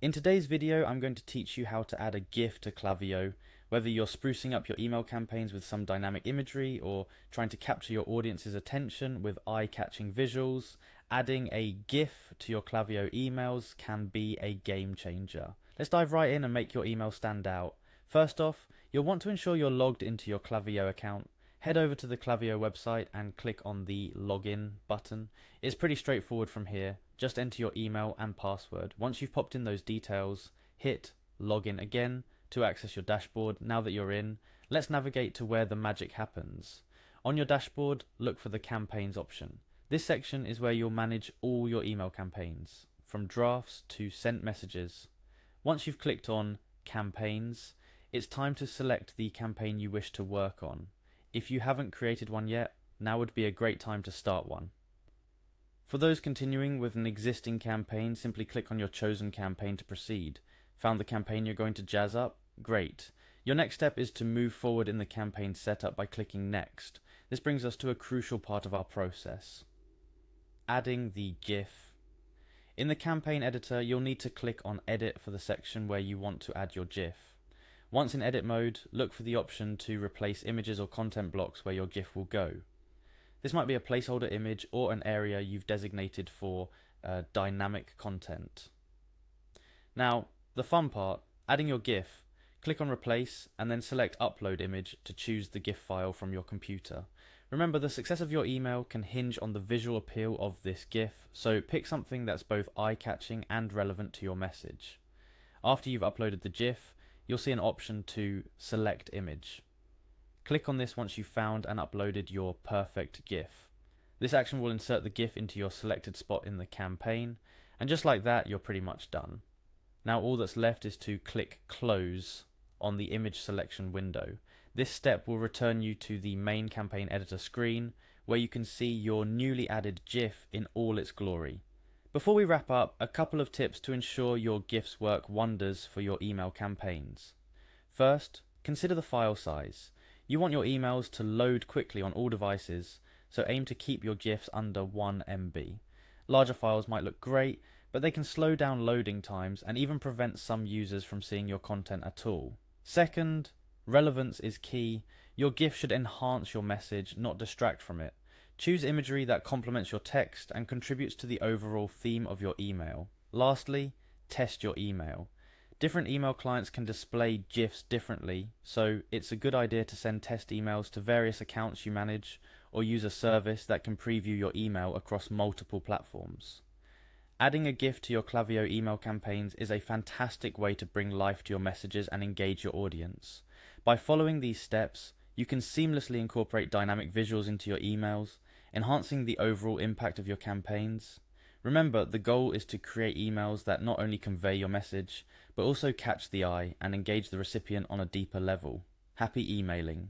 In today's video, I'm going to teach you how to add a GIF to Klaviyo, whether you're sprucing up your email campaigns with some dynamic imagery or trying to capture your audience's attention with eye-catching visuals. Adding a GIF to your Klaviyo emails can be a game changer. Let's dive right in and make your email stand out. First off, you'll want to ensure you're logged into your Klaviyo account. Head over to the Klaviyo website and click on the login button. It's pretty straightforward from here. Just enter your email and password. Once you've popped in those details, hit login again to access your dashboard. Now that you're in, let's navigate to where the magic happens. On your dashboard, look for the campaigns option. This section is where you'll manage all your email campaigns, from drafts to sent messages. Once you've clicked on campaigns, it's time to select the campaign you wish to work on. If you haven't created one yet, now would be a great time to start one. For those continuing with an existing campaign, simply click on your chosen campaign to proceed. Found the campaign you're going to jazz up? Great. Your next step is to move forward in the campaign setup by clicking Next. This brings us to a crucial part of our process: adding the GIF. In the campaign editor, you'll need to click on Edit for the section where you want to add your GIF. Once in edit mode, look for the option to replace images or content blocks where your GIF will go. This might be a placeholder image or an area you've designated for dynamic content. Now, the fun part, adding your GIF. Click on Replace and then select Upload Image to choose the GIF file from your computer. Remember, the success of your email can hinge on the visual appeal of this GIF, so pick something that's both eye-catching and relevant to your message. After you've uploaded the GIF, you'll see an option to select image. Click on this once you've found and uploaded your perfect GIF. This action will insert the GIF into your selected spot in the campaign, and just like that, you're pretty much done. Now all that's left is to click Close on the image selection window. This step will return you to the main campaign editor screen, where you can see your newly added GIF in all its glory. Before we wrap up, a couple of tips to ensure your GIFs work wonders for your email campaigns. First, consider the file size. You want your emails to load quickly on all devices, so aim to keep your GIFs under 1 MB. Larger files might look great, but they can slow down loading times and even prevent some users from seeing your content at all. Second, relevance is key. Your GIF should enhance your message, not distract from it. Choose imagery that complements your text and contributes to the overall theme of your email. Lastly, test your email. Different email clients can display GIFs differently, so it's a good idea to send test emails to various accounts you manage or use a service that can preview your email across multiple platforms. Adding a GIF to your Klaviyo email campaigns is a fantastic way to bring life to your messages and engage your audience. By following these steps, you can seamlessly incorporate dynamic visuals into your emails, enhancing the overall impact of your campaigns. Remember, the goal is to create emails that not only convey your message, but also catch the eye and engage the recipient on a deeper level. Happy emailing!